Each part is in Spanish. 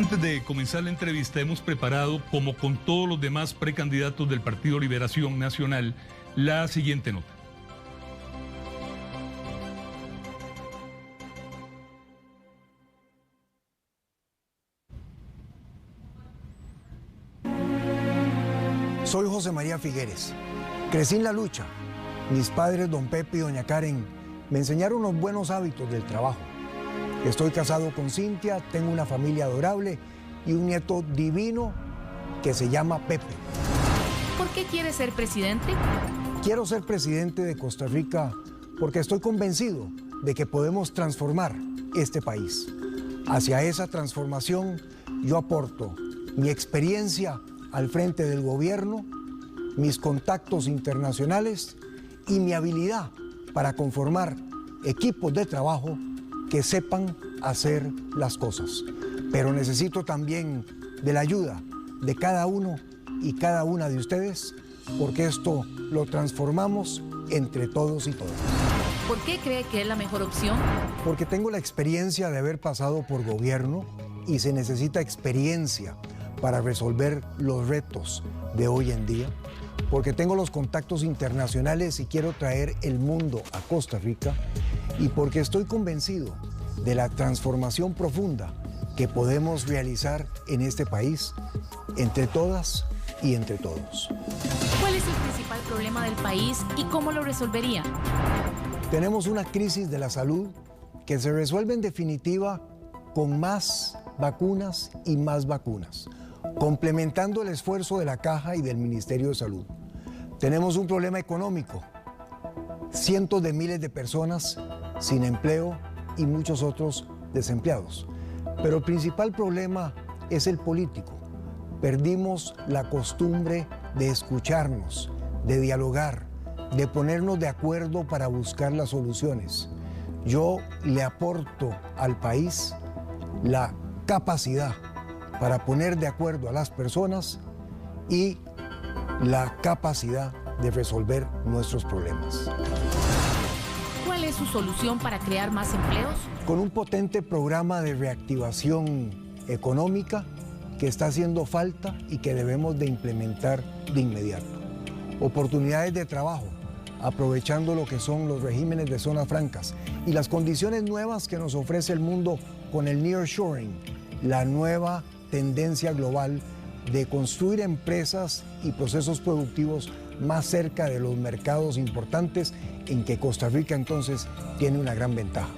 Antes de comenzar la entrevista, hemos preparado, como con todos los demás precandidatos del Partido Liberación Nacional, la siguiente nota. Soy José María Figueres. Crecí en la lucha. Mis padres, don Pepe y doña Karen, me enseñaron los buenos hábitos del trabajo. Estoy casado con Cintia, tengo una familia adorable y un nieto divino que se llama Pepe. ¿Por qué quieres ser presidente? Quiero ser presidente de Costa Rica porque estoy convencido de que podemos transformar este país. Hacia esa transformación yo aporto mi experiencia al frente del gobierno, mis contactos internacionales y mi habilidad para conformar equipos de trabajo que sepan hacer las cosas. Pero necesito también de la ayuda de cada uno y cada una de ustedes, porque esto lo transformamos entre todos y todas. ¿Por qué cree que es la mejor opción? Porque tengo la experiencia de haber pasado por gobierno y se necesita experiencia para resolver los retos de hoy en día, porque tengo los contactos internacionales y quiero traer el mundo a Costa Rica, y porque estoy convencido de la transformación profunda que podemos realizar en este país, entre todas y entre todos. ¿Cuál es el principal problema del país y cómo lo resolvería? Tenemos una crisis de la salud que se resuelve en definitiva con más vacunas y más vacunas, complementando el esfuerzo de la Caja y del Ministerio de Salud. Tenemos un problema económico, cientos de miles de personas sin empleo y muchos otros desempleados. Pero el principal problema es el político. Perdimos la costumbre de escucharnos, de dialogar, de ponernos de acuerdo para buscar las soluciones. Yo le aporto al país la capacidad para poner de acuerdo a las personas y la capacidad de resolver nuestros problemas. ¿Cuál es su solución para crear más empleos? Con un potente programa de reactivación económica que está haciendo falta y que debemos de implementar de inmediato. Oportunidades de trabajo, aprovechando lo que son los regímenes de zonas francas y las condiciones nuevas que nos ofrece el mundo con el nearshoring, la nueva tendencia global de construir empresas y procesos productivos más cerca de los mercados importantes, en que Costa Rica entonces tiene una gran ventaja.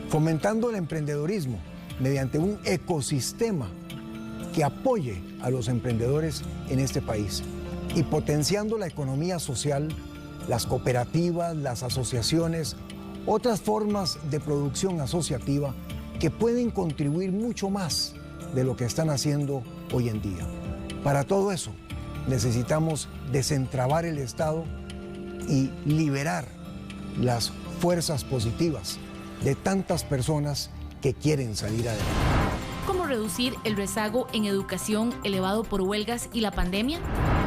Fomentando el emprendedorismo mediante un ecosistema que apoye a los emprendedores en este país y potenciando la economía social, las cooperativas, las asociaciones, otras formas de producción asociativa que pueden contribuir mucho más de lo que están haciendo hoy en día. Para todo eso necesitamos desentrabar el Estado y liberar las fuerzas positivas de tantas personas que quieren salir adelante. ¿Cómo reducir el rezago en educación elevado por huelgas y la pandemia?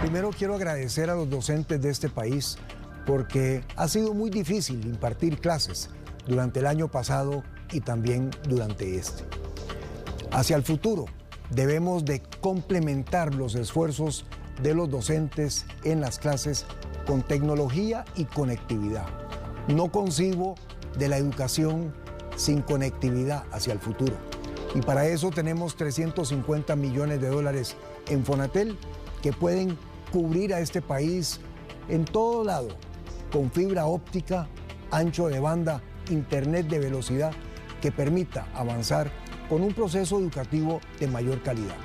Primero quiero agradecer a los docentes de este país porque ha sido muy difícil impartir clases durante el año pasado y también durante este. Hacia el futuro debemos de complementar los esfuerzos de los docentes en las clases con tecnología y conectividad. No concibo de la educación sin conectividad hacia el futuro. Y para eso tenemos 350 millones de dólares en Fonatel que pueden cubrir a este país en todo lado, con fibra óptica, ancho de banda, internet de velocidad que permita avanzar con un proceso educativo de mayor calidad.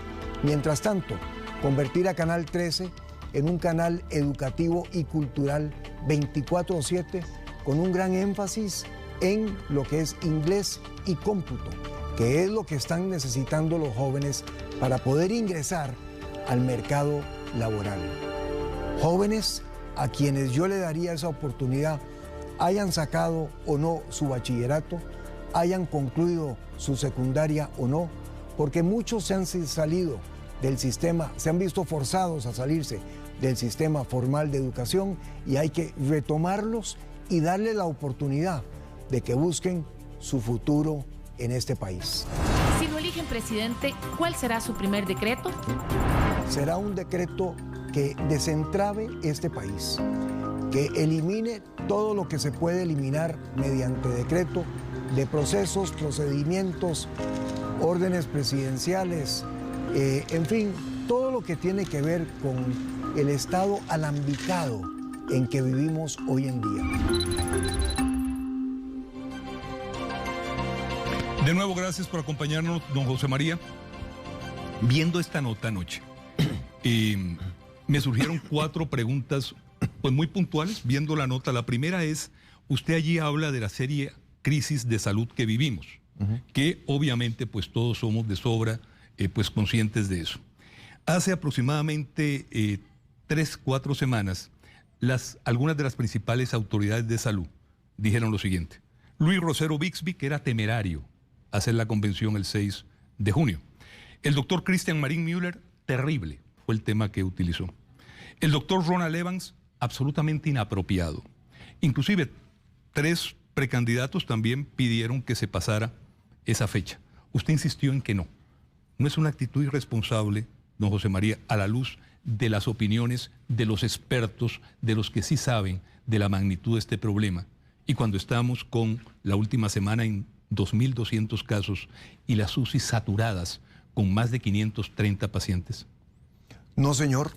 Mientras tanto, convertir a Canal 13 en un canal educativo y cultural 24/7 con un gran énfasis en lo que es inglés y cómputo, que es lo que están necesitando los jóvenes para poder ingresar al mercado laboral. Jóvenes a quienes yo le daría esa oportunidad, hayan sacado o no su bachillerato, hayan concluido su secundaria o no, porque muchos se han salido del sistema, se han visto forzados a salirse del sistema formal de educación y hay que retomarlos y darle la oportunidad de que busquen su futuro en este país. Si lo eligen presidente, ¿cuál será su primer decreto? Será un decreto que desentrave este país, que elimine todo lo que se puede eliminar mediante decreto de procesos, procedimientos, órdenes presidenciales, en fin, todo lo que tiene que ver con el estado alambicado en que vivimos hoy en día. De nuevo, gracias por acompañarnos, don José María. Viendo esta nota anoche, me surgieron 4 preguntas pues muy puntuales viendo la nota. La primera es, usted allí habla de la seria crisis de salud que vivimos, que obviamente pues todos somos de sobra pues conscientes de eso. Hace aproximadamente 3-4 semanas, algunas de las principales autoridades de salud dijeron lo siguiente. Luis Rosero Bixby, que era temerario hacer la convención el 6 de junio. El doctor Christian Marín Müller, terrible, fue el tema que utilizó. El doctor Ronald Evans, absolutamente inapropiado. Inclusive 3 precandidatos también pidieron que se pasara esa fecha. Usted insistió en que no. No es una actitud irresponsable, don José María, a la luz de las opiniones de los expertos, de los que sí saben de la magnitud de este problema. Y cuando estamos con la última semana en 2.200 casos y las UCI saturadas con más de 530 pacientes. No, señor,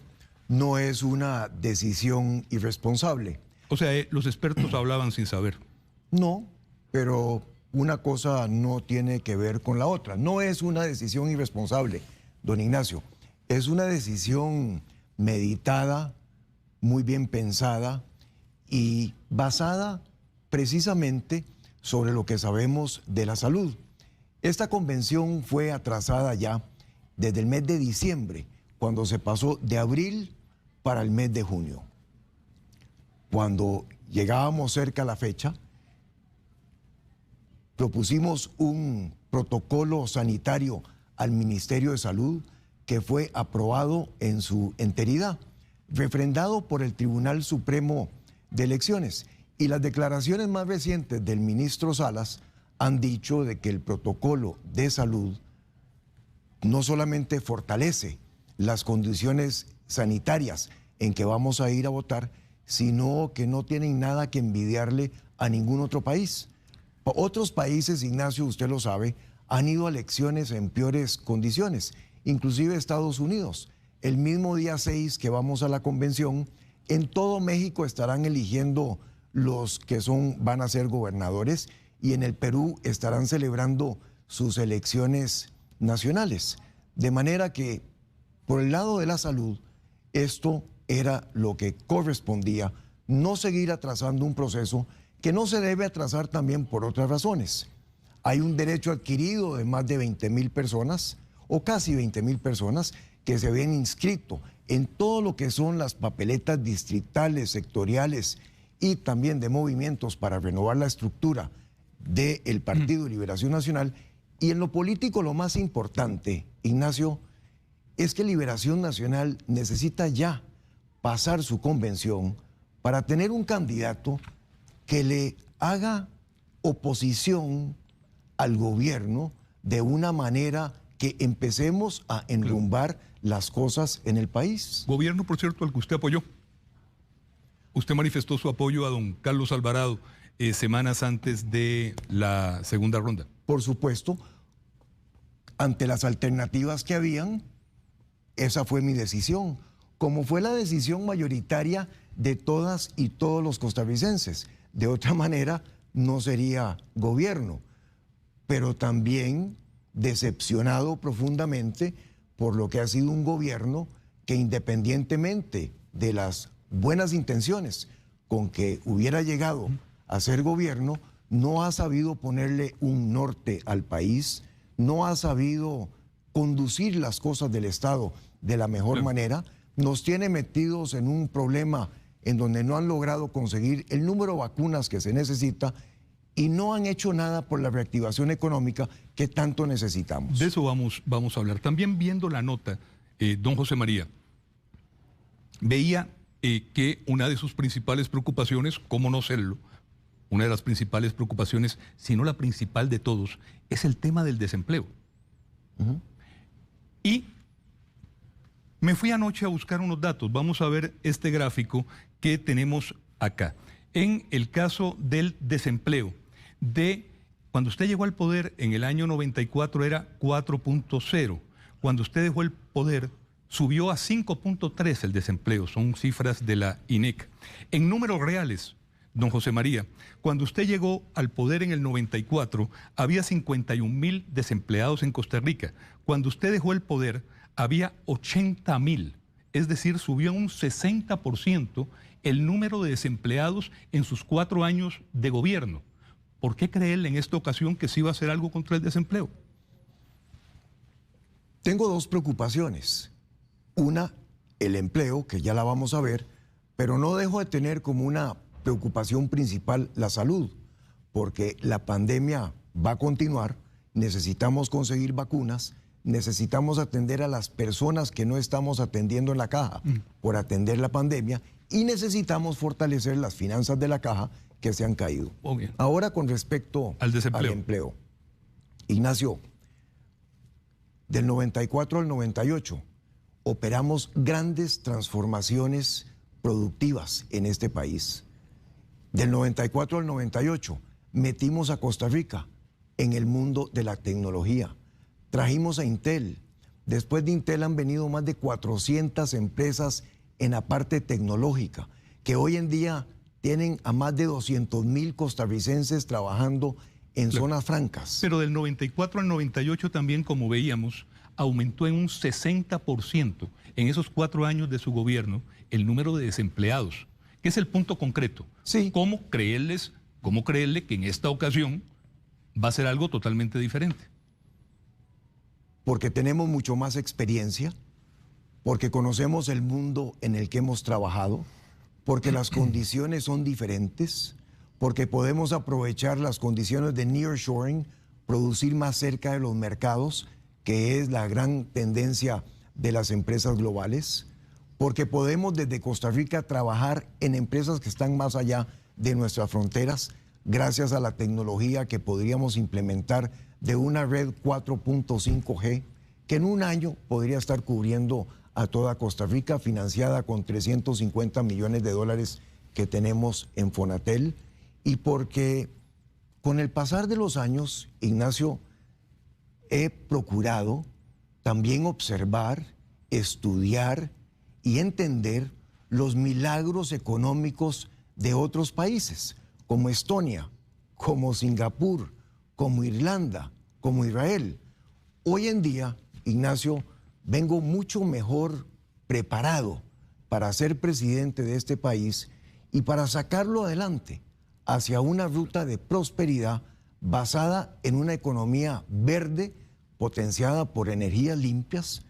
no es una decisión irresponsable. O sea, los expertos hablaban sin saber. No, pero una cosa no tiene que ver con la otra. No es una decisión irresponsable, don Ignacio. Es una decisión meditada, muy bien pensada y basada precisamente sobre lo que sabemos de la salud. Esta convención fue atrasada ya desde el mes de diciembre, cuando se pasó de abril para el mes de junio. Cuando llegábamos cerca a la fecha, propusimos un protocolo sanitario al Ministerio de Salud que fue aprobado en su enteridad, refrendado por el Tribunal Supremo de Elecciones. Y las declaraciones más recientes del ministro Salas han dicho de que el protocolo de salud no solamente fortalece las condiciones sanitarias en que vamos a ir a votar, sino que no tienen nada que envidiarle a ningún otro país. Otros países, Ignacio, usted lo sabe, han ido a elecciones en peores condiciones, inclusive Estados Unidos. El mismo día 6 que vamos a la convención, en todo México estarán eligiendo los que van a ser gobernadores, y en el Perú estarán celebrando sus elecciones nacionales. De manera que, por el lado de la salud, esto era lo que correspondía, no seguir atrasando un proceso que no se debe atrasar también por otras razones. Hay un derecho adquirido de más de 20,000 personas, o casi 20,000 personas, que se habían inscrito en todo lo que son las papeletas distritales, sectoriales, y también de movimientos para renovar la estructura del Partido de Liberación Nacional. Y en lo político lo más importante, Ignacio, es que Liberación Nacional necesita ya pasar su convención para tener un candidato que le haga oposición al gobierno de una manera que empecemos a enrumbar las cosas en el país. Gobierno, por cierto, al que usted apoyó. Usted manifestó su apoyo a don Carlos Alvarado semanas antes de la segunda ronda. Por supuesto, ante las alternativas que habían, esa fue mi decisión, como fue la decisión mayoritaria de todas y todos los costarricenses. De otra manera, no sería gobierno, pero también decepcionado profundamente por lo que ha sido un gobierno que, independientemente de las buenas intenciones con que hubiera llegado a ser gobierno, no ha sabido ponerle un norte al país, no ha sabido conducir las cosas del Estado de la mejor manera, nos tiene metidos en un problema en donde no han logrado conseguir el número de vacunas que se necesita y no han hecho nada por la reactivación económica que tanto necesitamos. De eso vamos a hablar. También viendo la nota, don José María, veía que una de sus principales preocupaciones, cómo no serlo, una de las principales preocupaciones, si no la principal de todos, es el tema del desempleo. Y me fui anoche a buscar unos datos. Vamos a ver este gráfico que tenemos acá. En el caso del desempleo, cuando usted llegó al poder en el año 94 era 4.0. Cuando usted dejó el poder, subió a 5.3 el desempleo. Son cifras de la INEC. En números reales, don José María, cuando usted llegó al poder en el 94, había 51.000 desempleados en Costa Rica. Cuando usted dejó el poder, había 80.000. Es decir, subió un 60% el número de desempleados en sus 4 años de gobierno. ¿Por qué cree él en esta ocasión que sí va a hacer algo contra el desempleo? Tengo 2 preocupaciones. Una, el empleo, que ya la vamos a ver, pero no dejo de tener como una preocupación principal la salud, porque la pandemia va a continuar, necesitamos conseguir vacunas, necesitamos atender a las personas que no estamos atendiendo en la caja por atender la pandemia y necesitamos fortalecer las finanzas de la caja que se han caído. Ahora con respecto al empleo. Ignacio, del 94 al 98 operamos grandes transformaciones productivas en este país. Del 94 al 98 metimos a Costa Rica en el mundo de la tecnología. Trajimos a Intel. Después de Intel han venido más de 400 empresas en la parte tecnológica, que hoy en día tienen a más de 200.000 costarricenses trabajando en zonas francas. Pero del 94 al 98 también, como veíamos, aumentó en un 60% en esos 4 años de su gobierno el número de desempleados, que es el punto concreto. Sí. ¿Cómo creerle que en esta ocasión va a ser algo totalmente diferente? Porque tenemos mucho más experiencia, porque conocemos el mundo en el que hemos trabajado, porque las condiciones son diferentes, porque podemos aprovechar las condiciones de nearshoring, producir más cerca de los mercados, que es la gran tendencia de las empresas globales, porque podemos desde Costa Rica trabajar en empresas que están más allá de nuestras fronteras, gracias a la tecnología que podríamos implementar de una red 4.5G, que en un año podría estar cubriendo a toda Costa Rica, financiada con 350 millones de dólares que tenemos en Fonatel, y porque con el pasar de los años, Ignacio, he procurado también observar, estudiar y entender los milagros económicos de otros países, como Estonia, como Singapur, como Irlanda, como Israel. Hoy en día, Ignacio, vengo mucho mejor preparado para ser presidente de este país y para sacarlo adelante hacia una ruta de prosperidad basada en una economía verde, potenciada por energías limpias,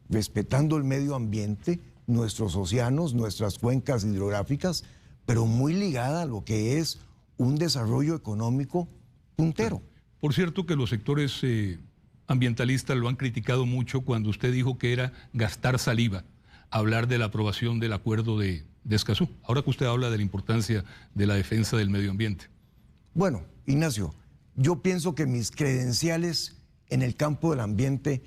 respetando el medio ambiente, nuestros océanos, nuestras cuencas hidrográficas, pero muy ligada a lo que es un desarrollo económico puntero. Por cierto que los sectores ambientalistas lo han criticado mucho cuando usted dijo que era gastar saliva hablar de la aprobación del acuerdo de Escazú. Ahora que usted habla de la importancia de la defensa del medio ambiente. Bueno, Ignacio, yo pienso que mis credenciales en el campo del ambiente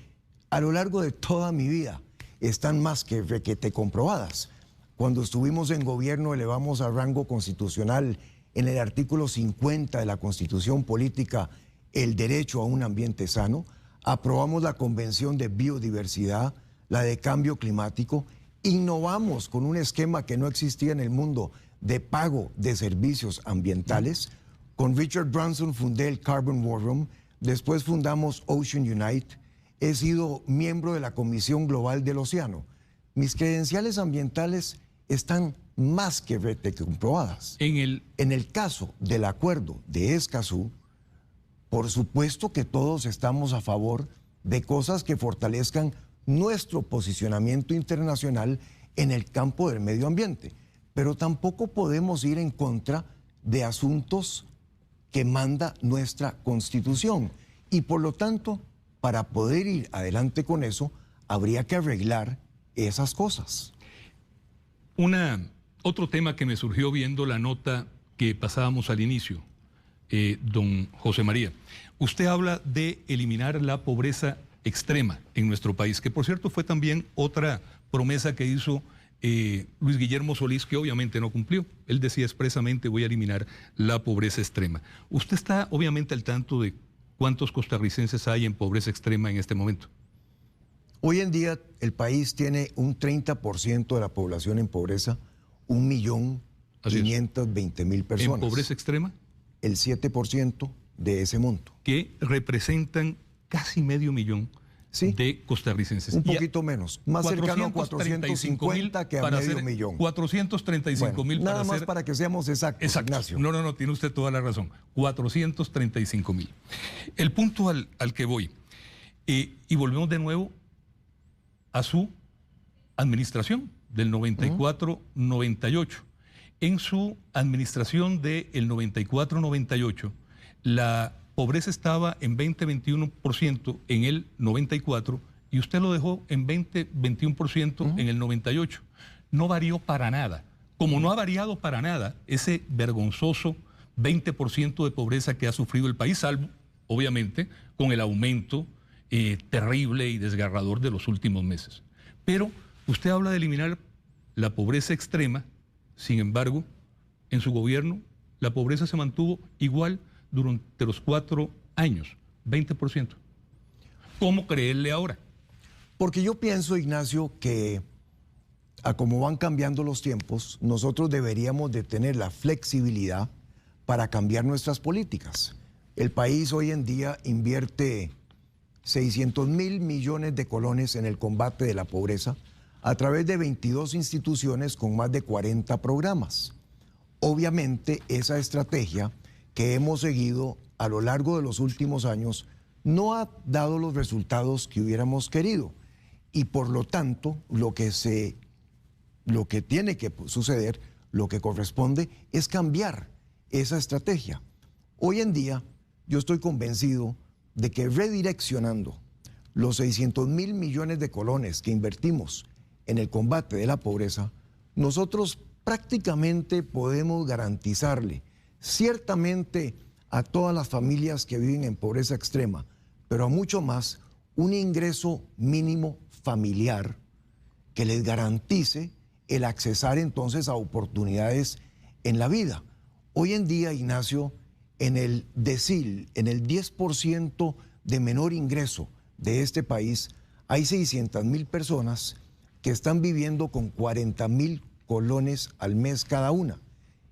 a lo largo de toda mi vida están más que requete comprobadas. Cuando estuvimos en gobierno elevamos a rango constitucional en el artículo 50 de la Constitución Política el derecho a un ambiente sano, aprobamos la Convención de Biodiversidad, la de Cambio Climático, innovamos con un esquema que no existía en el mundo de pago de servicios ambientales. Con Richard Branson fundé el Carbon War Room, después fundamos Ocean Unite, he sido miembro de la Comisión Global del Océano. Mis credenciales ambientales están más que comprobadas. En el caso del acuerdo de Escazú, por supuesto que todos estamos a favor de cosas que fortalezcan nuestro posicionamiento internacional en el campo del medio ambiente, pero tampoco podemos ir en contra de asuntos que manda nuestra Constitución. Y por lo tanto, para poder ir adelante con eso, habría que arreglar esas cosas. Otro tema que me surgió viendo la nota que pasábamos al inicio, don José María. Usted habla de eliminar la pobreza extrema en nuestro país, que por cierto fue también otra promesa que hizo Luis Guillermo Solís, que obviamente no cumplió. Él decía expresamente: voy a eliminar la pobreza extrema. Usted está obviamente al tanto de cuántos costarricenses hay en pobreza extrema en este momento. Hoy en día el país tiene un 30% de la población en pobreza, 1.520.000 personas. ¿En pobreza extrema? El 7% de ese monto. Que representan casi medio millón de costarricenses. Un poquito menos, más cercano a 450 que a medio millón. 435.000 nada más para que seamos exactos, Ignacio. No, tiene usted toda la razón. 435.000. El punto al que voy, y volvemos de nuevo a su administración del 94-98. En su administración del 94-98, la pobreza estaba en 20-21% en el 94 y usted lo dejó en 20-21% en el 98. No varió para nada. Como no ha variado para nada ese vergonzoso 20% de pobreza que ha sufrido el país, salvo, obviamente, con el aumento terrible y desgarrador de los últimos meses. Pero usted habla de eliminar la pobreza extrema. Sin embargo, en su gobierno, la pobreza se mantuvo igual durante los 4 años, 20%. ¿Cómo creerle ahora? Porque yo pienso, Ignacio, que a como van cambiando los tiempos, nosotros deberíamos de tener la flexibilidad para cambiar nuestras políticas. El país hoy en día invierte 600.000 millones de colones en el combate de la pobreza a través de 22 instituciones con más de 40 programas. Obviamente, esa estrategia que hemos seguido a lo largo de los últimos años no ha dado los resultados que hubiéramos querido. Y por lo tanto, lo que tiene que suceder, lo que corresponde, es cambiar esa estrategia. Hoy en día, yo estoy convencido de que redireccionando los 600.000 millones de colones que invertimos en el combate de la pobreza, nosotros prácticamente podemos garantizarle, ciertamente a todas las familias que viven en pobreza extrema, pero a mucho más, un ingreso mínimo familiar que les garantice el accesar entonces a oportunidades en la vida. Hoy en día, Ignacio, en el decil, en el 10% de menor ingreso de este país, hay 600.000 personas que están viviendo con 40.000 colones al mes cada una.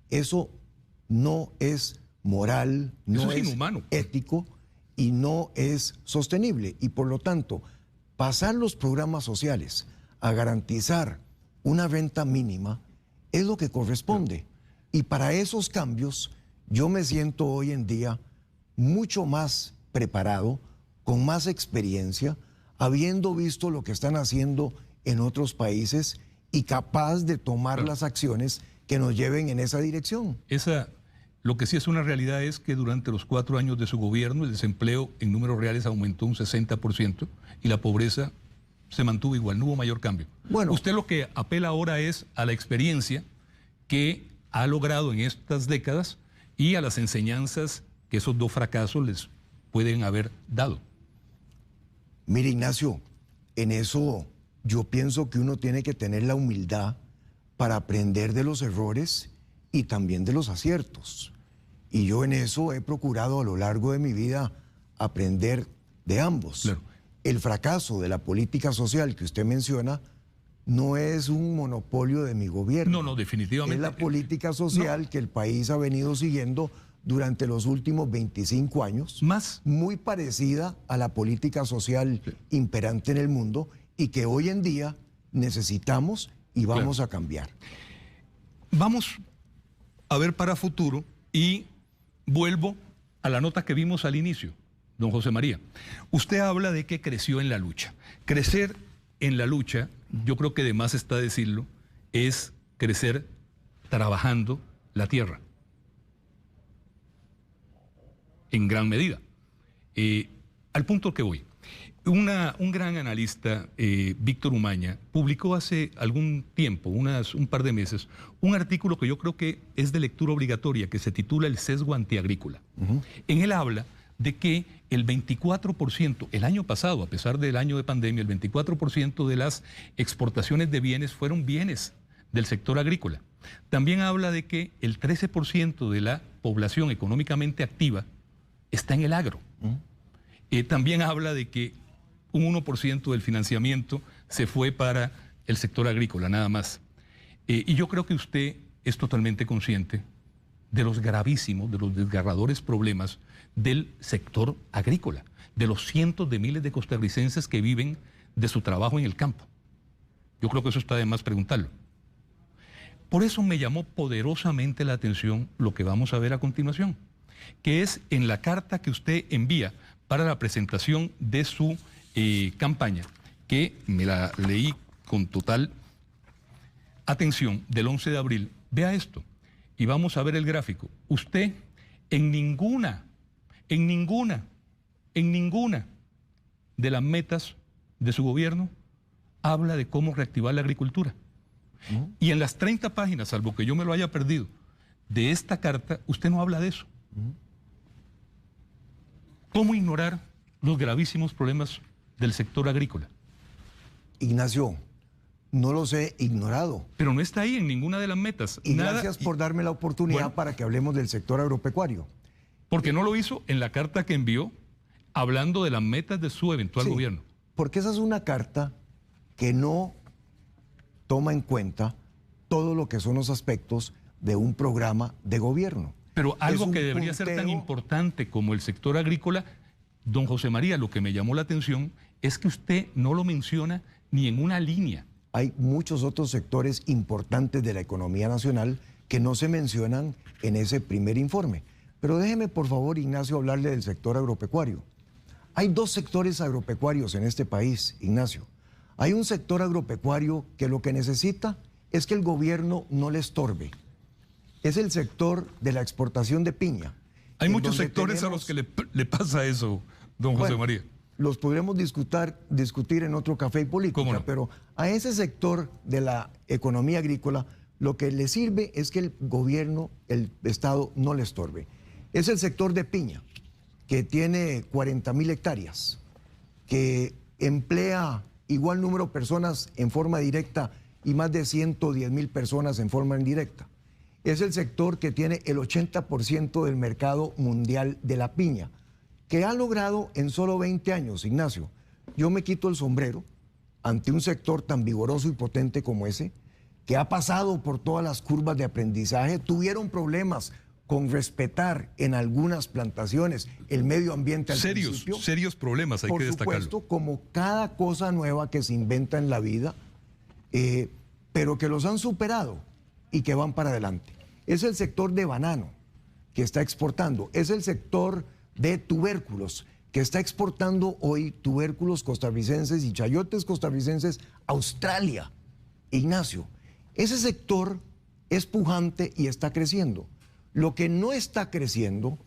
Eso no es moral, no es inhumano, ético y no es sostenible. Y por lo tanto, pasar los programas sociales a garantizar una renta mínima es lo que corresponde. Y para esos cambios, yo me siento hoy en día mucho más preparado, con más experiencia, habiendo visto lo que están haciendo en otros países y capaz de tomar las acciones que nos lleven en esa dirección. Lo que sí es una realidad es que durante los 4 años de su gobierno el desempleo en números reales aumentó un 60% y la pobreza se mantuvo igual, no hubo mayor cambio. Bueno, usted lo que apela ahora es a la experiencia que ha logrado en estas décadas y a las enseñanzas que esos 2 fracasos les pueden haber dado. Mire, Ignacio, en eso yo pienso que uno tiene que tener la humildad para aprender de los errores y también de los aciertos. Y yo en eso he procurado a lo largo de mi vida aprender de ambos. Claro. El fracaso de la política social que usted menciona no es un monopolio de mi gobierno. No, definitivamente. Es la política social que el país ha venido siguiendo durante los últimos 25 años. Más. Muy parecida a la política social imperante en el mundo y que hoy en día necesitamos y vamos a cambiar. Vamos a ver para futuro y vuelvo a la nota que vimos al inicio, don José María. Usted habla de que creció en la lucha. Crecer en la lucha, yo creo que de más está decirlo, es crecer trabajando la tierra. En gran medida. Al punto que voy. Un gran analista, Víctor Umaña, publicó hace algún tiempo, un par de meses, un artículo que yo creo que es de lectura obligatoria, que se titula El sesgo antiagrícola. En él habla de que el 24%, el año pasado, a pesar del año de pandemia, el 24% de las exportaciones de bienes fueron bienes del sector agrícola. También habla de que el 13% de la población económicamente activa está en el agro. También habla de que un 1% del financiamiento se fue para el sector agrícola, nada más. Y yo creo que usted es totalmente consciente de los gravísimos, de los desgarradores problemas del sector agrícola, de los cientos de miles de costarricenses que viven de su trabajo en el campo. Yo creo que eso está de más preguntarlo. Por eso me llamó poderosamente la atención lo que vamos a ver a continuación, que es en la carta que usted envía para la presentación de su campaña, que me la leí con total atención del 11 de abril. Vea esto y vamos a ver el gráfico. Usted en ninguna de las metas de su gobierno habla de cómo reactivar la agricultura. Y en las 30 páginas, salvo que yo me lo haya perdido, de esta carta, usted no habla de eso. ¿Cómo ignorar los gravísimos problemas del sector agrícola? Ignacio, no los he ignorado. Pero no está ahí en ninguna de las metas. Y gracias por darme la oportunidad para que hablemos del sector agropecuario. Porque no lo hizo en la carta que envió hablando de las metas de su eventual gobierno. Porque esa es una carta que no toma en cuenta todo lo que son los aspectos de un programa de gobierno. Pero algo que debería ser tan importante como el sector agrícola, don José María, lo que me llamó la atención es que usted no lo menciona ni en una línea. Hay muchos otros sectores importantes de la economía nacional que no se mencionan en ese primer informe. Pero déjeme, por favor, Ignacio, hablarle del sector agropecuario. Hay dos sectores agropecuarios en este país, Ignacio. Hay un sector agropecuario que lo que necesita es que el gobierno no le estorbe. Es el sector de la exportación de piña. Hay muchos sectores a los que le pasa eso, don José María. Los podremos discutir en otro café y política, no, pero a ese sector de la economía agrícola lo que le sirve es que el gobierno, el Estado, no le estorbe. Es el sector de piña, que tiene 40,000 hectáreas, que emplea igual número de personas en forma directa y más de 110,000 personas en forma indirecta. Es el sector que tiene el 80% del mercado mundial de la piña, que ha logrado en solo 20 años, Ignacio. Yo me quito el sombrero ante un sector tan vigoroso y potente como ese, que ha pasado por todas las curvas de aprendizaje, tuvieron problemas con respetar en algunas plantaciones el medio ambiente al principio. Serios problemas, hay que destacarlo. Por supuesto, como cada cosa nueva que se inventa en la vida, pero que los han superado y que van para adelante. Es el sector de banano que está exportando, es el sector de tubérculos que está exportando hoy tubérculos costarricenses y chayotes costarricenses a Australia. Ignacio, ese sector es pujante y está creciendo. Lo que no está creciendo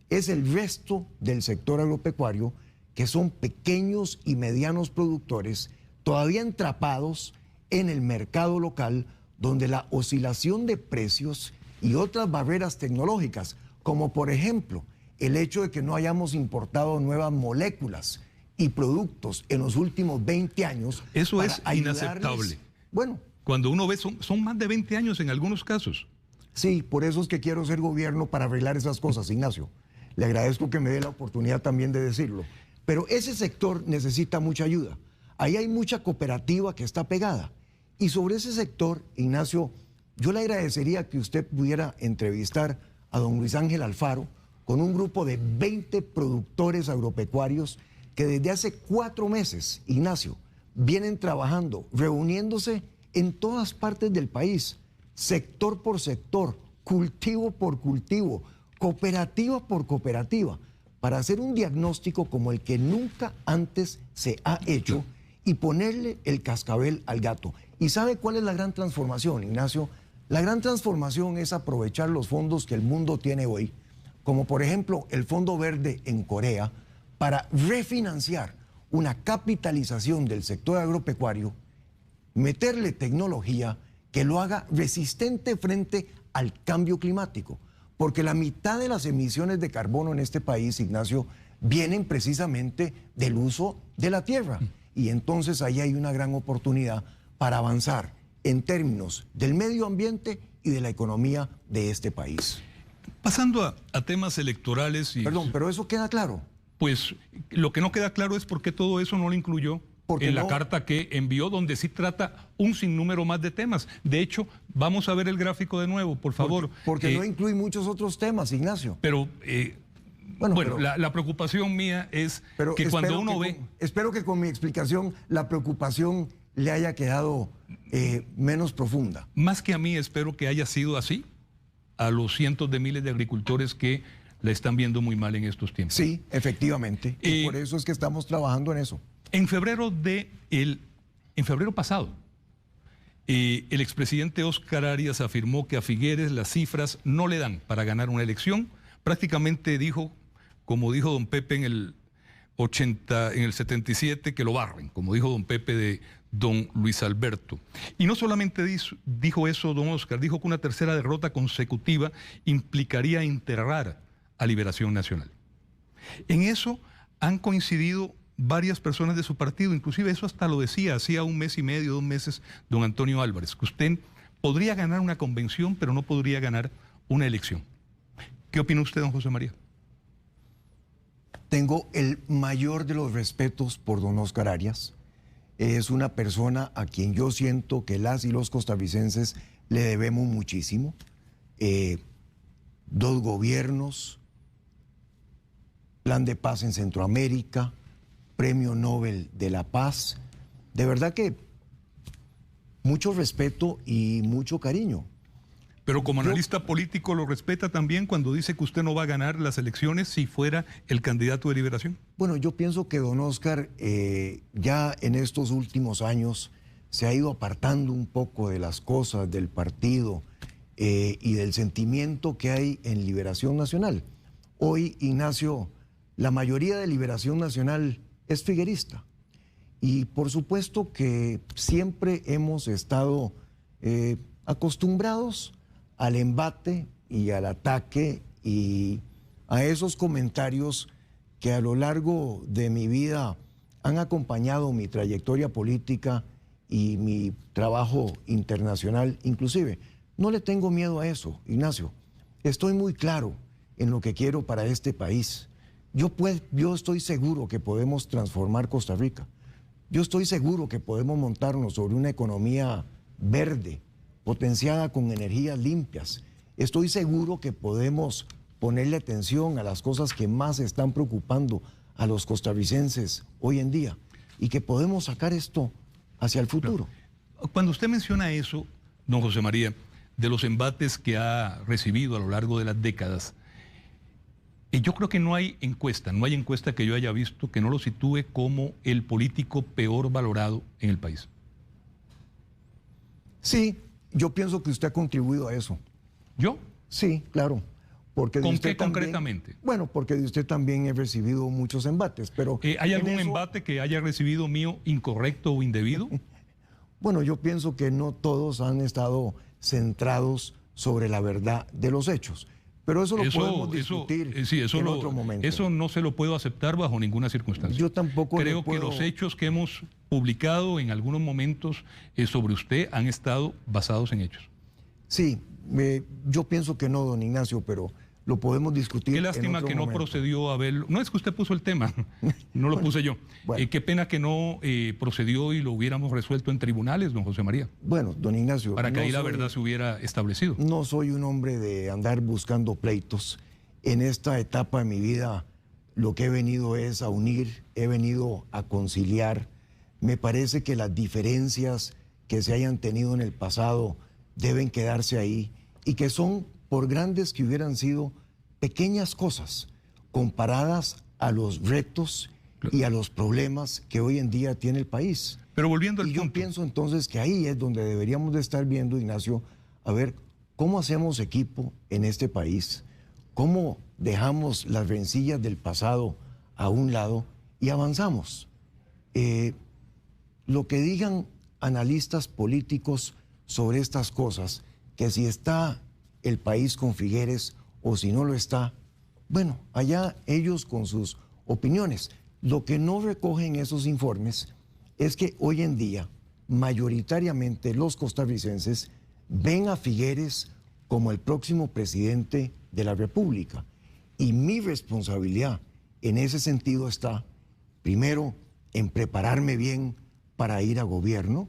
es el resto del sector agropecuario, que son pequeños y medianos productores todavía entrapados en el mercado local, donde la oscilación de precios y otras barreras tecnológicas, como por ejemplo el hecho de que no hayamos importado nuevas moléculas y productos en los últimos 20 años. Eso es inaceptable. Bueno, cuando uno ve, son más de 20 años en algunos casos. Sí, por eso es que quiero ser gobierno para arreglar esas cosas, Ignacio. Le agradezco que me dé la oportunidad también de decirlo. Pero ese sector necesita mucha ayuda. Ahí hay mucha cooperativa que está pegada. Y sobre ese sector, Ignacio, yo le agradecería que usted pudiera entrevistar a don Luis Ángel Alfaro con un grupo de 20 productores agropecuarios que desde hace 4 meses, Ignacio, vienen trabajando, reuniéndose en todas partes del país, sector por sector, cultivo por cultivo, cooperativa por cooperativa, para hacer un diagnóstico como el que nunca antes se ha hecho y ponerle el cascabel al gato. ¿Y sabe cuál es la gran transformación, Ignacio? La gran transformación es aprovechar los fondos que el mundo tiene hoy, como por ejemplo el Fondo Verde en Corea, para refinanciar una capitalización del sector agropecuario, meterle tecnología que lo haga resistente frente al cambio climático. porque la mitad de las emisiones de carbono en este país, Ignacio, vienen precisamente del uso de la tierra. Y entonces ahí hay una gran oportunidad para avanzar en términos del medio ambiente y de la economía de este país. Pasando a temas electorales y... Perdón, pero eso queda claro. Pues lo que no queda claro es por qué todo eso no lo incluyó en la carta que envió, donde sí trata un sinnúmero más de temas. De hecho, vamos a ver el gráfico de nuevo, por favor. Porque no incluye muchos otros temas, Ignacio. Pero, pero la preocupación mía es que cuando uno ve... Espero que con mi explicación la preocupación le haya quedado menos profunda. Más que a mí, espero que haya sido así a los cientos de miles de agricultores que la están viendo muy mal en estos tiempos. Sí, efectivamente. Y por eso es que estamos trabajando en eso. En febrero pasado, el expresidente Óscar Arias afirmó que a Figueres las cifras no le dan para ganar una elección. Prácticamente dijo, como dijo don Pepe en el 77, que lo barren, como dijo don Pepe de don Luis Alberto. Y no solamente dijo eso don Óscar, dijo que una tercera derrota consecutiva implicaría enterrar a Liberación Nacional. En eso han coincidido varias personas de su partido, inclusive eso hasta lo decía hacía un mes y medio, 2 meses, don Antonio Álvarez, que usted podría ganar una convención, pero no podría ganar una elección. ¿Qué opina usted, don José María? Tengo el mayor de los respetos por don Óscar Arias. Es una persona a quien yo siento que las y los costarricenses le debemos muchísimo. 2 gobiernos, Plan de Paz en Centroamérica, Premio Nobel de la Paz. De verdad que mucho respeto y mucho cariño. Pero como analista político, ¿lo respeta también cuando dice que usted no va a ganar las elecciones si fuera el candidato de Liberación? Bueno, yo pienso que don Óscar ya en estos últimos años se ha ido apartando un poco de las cosas del partido y del sentimiento que hay en Liberación Nacional. Hoy, Ignacio, la mayoría de Liberación Nacional es figuerista. Y por supuesto que siempre hemos estado acostumbrados al embate y al ataque y a esos comentarios que a lo largo de mi vida han acompañado mi trayectoria política y mi trabajo internacional inclusive. No le tengo miedo a eso, Ignacio. Estoy muy claro en lo que quiero para este país. Yo estoy seguro que podemos transformar Costa Rica. Yo estoy seguro que podemos montarnos sobre una economía verde, potenciada con energías limpias. Estoy seguro que podemos ponerle atención a las cosas que más están preocupando a los costarricenses hoy en día y que podemos sacar esto hacia el futuro. Cuando usted menciona eso, don José María, de los embates que ha recibido a lo largo de las décadas, yo creo que no hay encuesta que yo haya visto que no lo sitúe como el político peor valorado en el país. Sí, yo pienso que usted ha contribuido a eso. ¿Yo? Sí, claro. Porque ¿Con qué concretamente? Bueno, porque de usted también he recibido muchos embates, pero... ¿Hay algún embate que haya recibido mío incorrecto o indebido? Bueno, yo pienso que no todos han estado centrados sobre la verdad de los hechos. Pero eso lo podemos discutir en otro momento. Eso no se lo puedo aceptar bajo ninguna circunstancia. Yo tampoco creo que los hechos que hemos publicado en algunos momentos sobre usted han estado basados en hechos. Sí, yo pienso que no, don Ignacio, pero lo podemos discutir. Qué lástima que no procedió a verlo. No es que usted puso el tema, no lo puse yo. Bueno. Qué pena que no procedió y lo hubiéramos resuelto en tribunales, don José María. Bueno, don Ignacio. Para que ahí la verdad se hubiera establecido. No soy un hombre de andar buscando pleitos. En esta etapa de mi vida lo que he venido es a unir, he venido a conciliar. Me parece que las diferencias que se hayan tenido en el pasado deben quedarse ahí y que son, por grandes que hubieran sido, pequeñas cosas comparadas a los retos y a los problemas que hoy en día tiene el país. Pero volviendo al punto. Yo pienso entonces que ahí es donde deberíamos de estar viendo, Ignacio, a ver cómo hacemos equipo en este país, cómo dejamos las rencillas del pasado a un lado y avanzamos. Lo que digan analistas políticos sobre estas cosas, que si está el país con Figueres o si no lo está, bueno, allá ellos con sus opiniones. Lo que no recogen esos informes es que hoy en día, mayoritariamente los costarricenses ven a Figueres como el próximo presidente de la República. Y mi responsabilidad en ese sentido está, primero, en prepararme bien para ir a gobierno,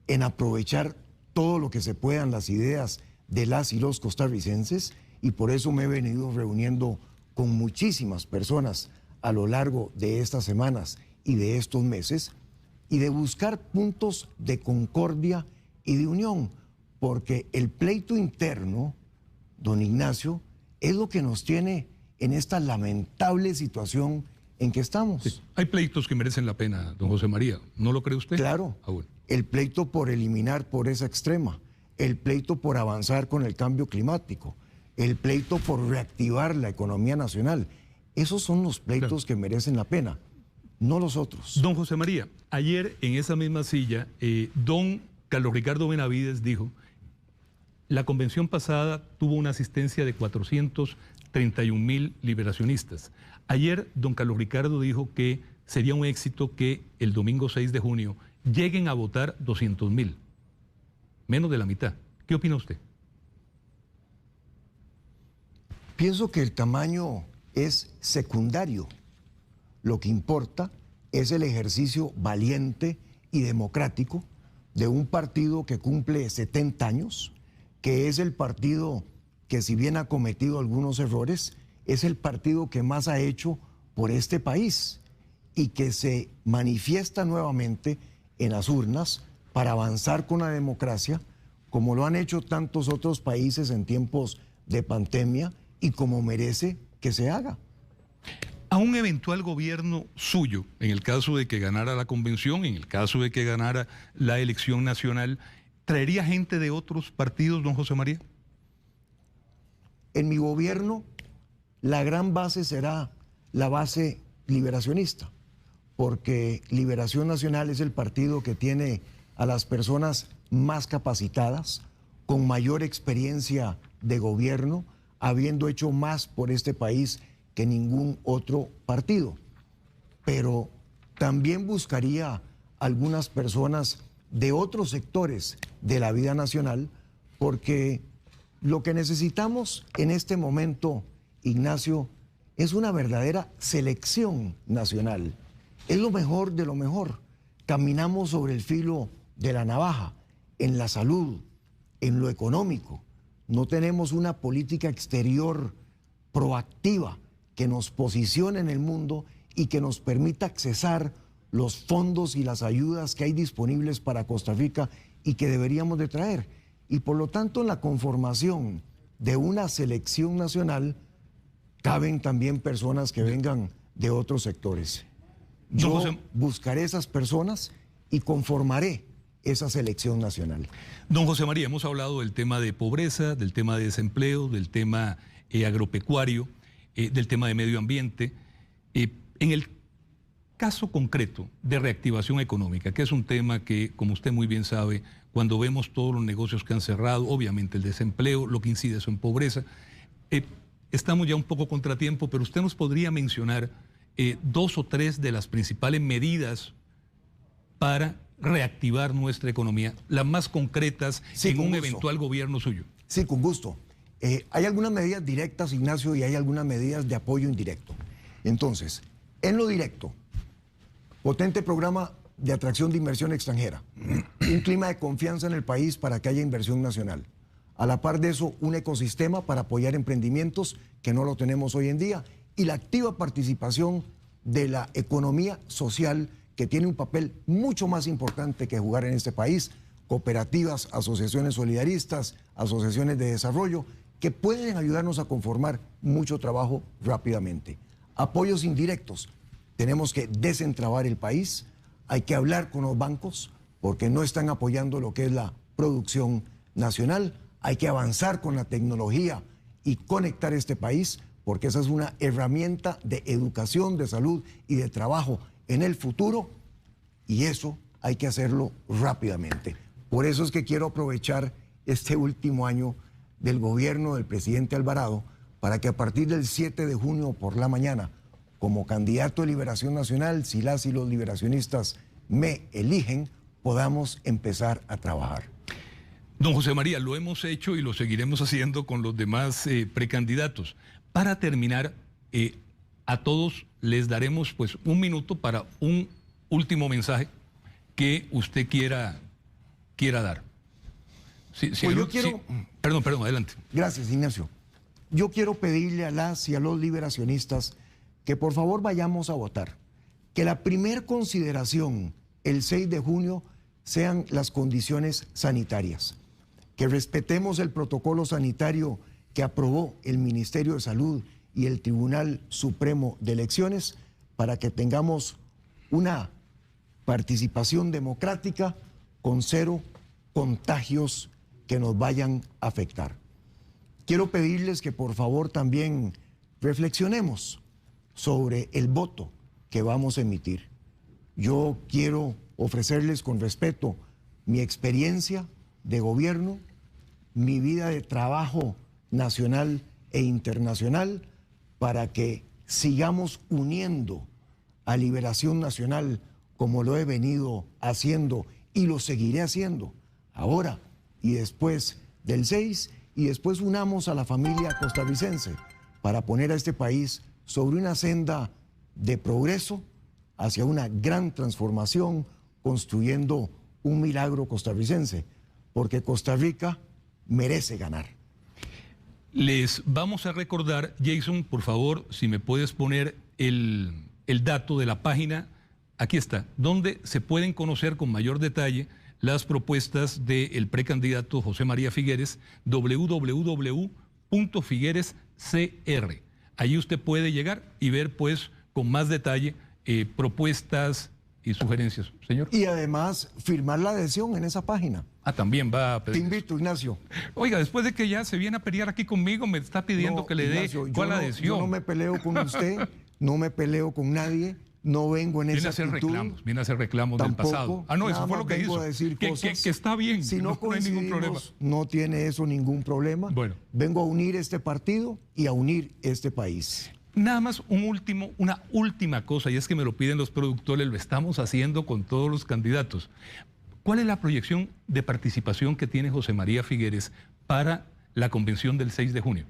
en aprovechar todo lo que se puedan las ideas de las y los costarricenses, y por eso me he venido reuniendo con muchísimas personas a lo largo de estas semanas y de estos meses, y de buscar puntos de concordia y de unión, porque el pleito interno, don Ignacio, es lo que nos tiene en esta lamentable situación en que estamos. Sí. Hay pleitos que merecen la pena, don José María, ¿no lo cree usted? Claro, Bueno. El pleito por eliminar pobreza extrema, el pleito por avanzar con el cambio climático, el pleito por reactivar la economía nacional. Esos son los pleitos que merecen la pena, no los otros. Don José María, ayer en esa misma silla, don Carlos Ricardo Benavides dijo, la convención pasada tuvo una asistencia de 431,000 liberacionistas. Ayer don Carlos Ricardo dijo que sería un éxito que el domingo 6 de junio lleguen a votar 200,000, menos de la mitad. ¿Qué opina usted? Pienso que el tamaño es secundario. Lo que importa es el ejercicio valiente y democrático de un partido que cumple 70 años, que es el partido que, si bien ha cometido algunos errores, es el partido que más ha hecho por este país y que se manifiesta nuevamente en las urnas para avanzar con la democracia, como lo han hecho tantos otros países en tiempos de pandemia y como merece que se haga. A un eventual gobierno suyo, en el caso de que ganara la convención, en el caso de que ganara la elección nacional, ¿traería gente de otros partidos, don José María? En mi gobierno, la gran base será la base liberacionista, porque Liberación Nacional es el partido que tiene a las personas más capacitadas, con mayor experiencia de gobierno, habiendo hecho más por este país que ningún otro partido. Pero también buscaría algunas personas de otros sectores de la vida nacional, porque lo que necesitamos en este momento, Ignacio, es una verdadera selección nacional. Es lo mejor de lo mejor. Caminamos sobre el filo de la navaja, en la salud, en lo económico. No tenemos una política exterior proactiva que nos posicione en el mundo y que nos permita accesar los fondos y las ayudas que hay disponibles para Costa Rica y que deberíamos de traer. Y por lo tanto, en la conformación de una selección nacional caben también personas que vengan de otros sectores. Yo buscaré esas personas y conformaré esa selección nacional. Don José María, hemos hablado del tema de pobreza, del tema de desempleo, del tema agropecuario, del tema de medio ambiente. En el caso concreto de reactivación económica, que es un tema que, como usted muy bien sabe, cuando vemos todos los negocios que han cerrado, obviamente el desempleo, lo que incide eso en pobreza, estamos ya un poco contratiempo, pero usted nos podría mencionar 2 o 3 de las principales medidas para reactivar nuestra economía, las más concretas en un eventual gobierno suyo. Sí, con gusto. Hay algunas medidas directas, Ignacio, y hay algunas medidas de apoyo indirecto. Entonces, en lo directo, potente programa de atracción de inversión extranjera, un clima de confianza en el país para que haya inversión nacional. A la par de eso, un ecosistema para apoyar emprendimientos que no lo tenemos hoy en día, y la activa participación de la economía social, que tiene un papel mucho más importante que jugar en este país, cooperativas, asociaciones solidaristas, asociaciones de desarrollo, que pueden ayudarnos a conformar mucho trabajo rápidamente. Apoyos indirectos. Tenemos que desentrabar el país, hay que hablar con los bancos, porque no están apoyando lo que es la producción nacional, hay que avanzar con la tecnología y conectar este país, porque esa es una herramienta de educación, de salud y de trabajo en el futuro, y eso hay que hacerlo rápidamente. Por eso es que quiero aprovechar este último año del gobierno del presidente Alvarado para que a partir del 7 de junio por la mañana, como candidato de Liberación Nacional, si las y los liberacionistas me eligen, podamos empezar a trabajar. Don José María, lo hemos hecho y lo seguiremos haciendo con los demás precandidatos. Para terminar, a todos les daremos pues un minuto para un último mensaje que usted quiera dar. Pues yo quiero... Perdón, adelante. Gracias, Ignacio. Yo quiero pedirle a las y a los liberacionistas que por favor vayamos a votar. Que la primer consideración el 6 de junio sean las condiciones sanitarias. Que respetemos el protocolo sanitario que aprobó el Ministerio de Salud y el Tribunal Supremo de Elecciones para que tengamos una participación democrática con 0 contagios que nos vayan a afectar. Quiero pedirles que por favor también reflexionemos sobre el voto que vamos a emitir. Yo quiero ofrecerles con respeto mi experiencia de gobierno, mi vida de trabajo nacional e internacional, para que sigamos uniendo a Liberación Nacional como lo he venido haciendo y lo seguiré haciendo ahora y después del 6, y después unamos a la familia costarricense para poner a este país sobre una senda de progreso hacia una gran transformación, construyendo un milagro costarricense, porque Costa Rica merece ganar. Les vamos a recordar, Jason, por favor, si me puedes poner el dato de la página, aquí está, donde se pueden conocer con mayor detalle las propuestas del precandidato José María Figueres, www.figuerescr. Allí usted puede llegar y ver, pues, con más detalle propuestas y sugerencias. Señor. Y además, firmar la adhesión en esa página. Ah, también va a pedir. Te invito, Ignacio. Oiga, después de que ya se viene a pelear aquí conmigo, me está pidiendo que le Ignacio, dé cuál adhesión. Yo no me peleo con usted, no me peleo con nadie, no vengo en esa actitud. Viene a hacer reclamos del pasado. Ah, no, eso fue lo que hizo. A decir que está bien. Si no hay ningún problema. No tiene eso ningún problema. Bueno. Vengo a unir este partido y a unir este país. Nada más una última cosa, y es que me lo piden los productores, lo estamos haciendo con todos los candidatos. ¿Cuál es la proyección de participación que tiene José María Figueres para la convención del 6 de junio?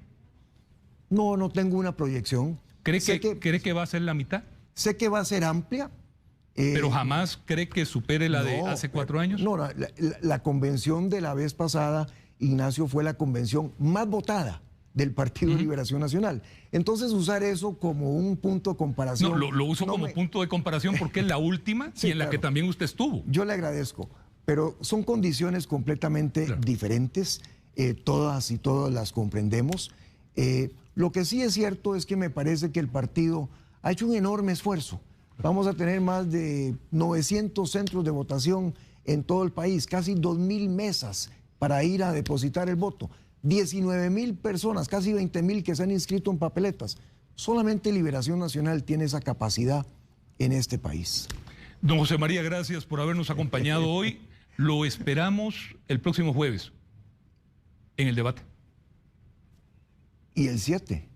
No tengo una proyección. ¿Cree que va a ser la mitad? Sé que va a ser amplia. ¿Pero jamás cree que supere la de hace 4 años? No, la convención de la vez pasada, Ignacio, fue la convención más votada del Partido de Liberación Nacional. Entonces, usar eso como un punto de comparación... No, lo uso como punto de comparación porque es la última y en la que también usted estuvo. Yo le agradezco, pero son condiciones completamente diferentes, todas y todos las comprendemos. Lo que sí es cierto es que me parece que el partido ha hecho un enorme esfuerzo. Vamos a tener más de 900 centros de votación en todo el país, casi 2.000 mesas para ir a depositar el voto. 19.000 personas, casi 20.000 que se han inscrito en papeletas. Solamente Liberación Nacional tiene esa capacidad en este país. Don José María, gracias por habernos acompañado hoy. Lo esperamos el próximo jueves en el debate. ¿Y el 7?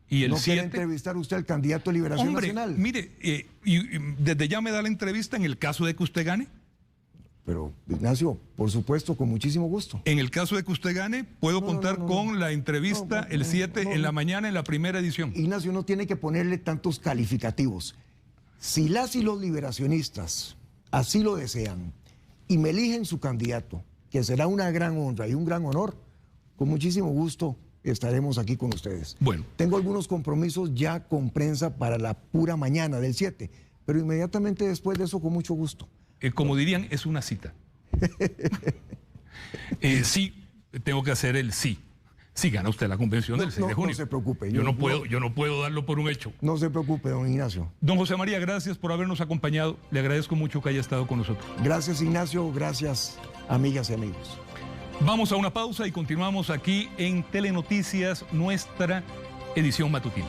¿Y el 7? ¿No quiere entrevistar usted al candidato de Liberación Nacional? Mire, y desde ya me da la entrevista en el caso de que usted gane. Pero, Ignacio, por supuesto, con muchísimo gusto. En el caso de que usted gane, puedo contar con la entrevista el 7 en la mañana en la primera edición. Ignacio, no tiene que ponerle tantos calificativos. Si las y los liberacionistas así lo desean y me eligen su candidato, que será una gran honra y un gran honor, con muchísimo gusto estaremos aquí con ustedes. Bueno. Tengo algunos compromisos ya con prensa para la pura mañana del 7, pero inmediatamente después de eso, con mucho gusto. Como dirían, es una cita. Sí, tengo que hacer el sí. Si gana usted la convención del 6 de junio. No se preocupe. Yo no puedo darlo por un hecho. No se preocupe, don Ignacio. Don José María, gracias por habernos acompañado. Le agradezco mucho que haya estado con nosotros. Gracias, Ignacio. Gracias, amigas y amigos. Vamos a una pausa y continuamos aquí en Telenoticias, nuestra edición matutina.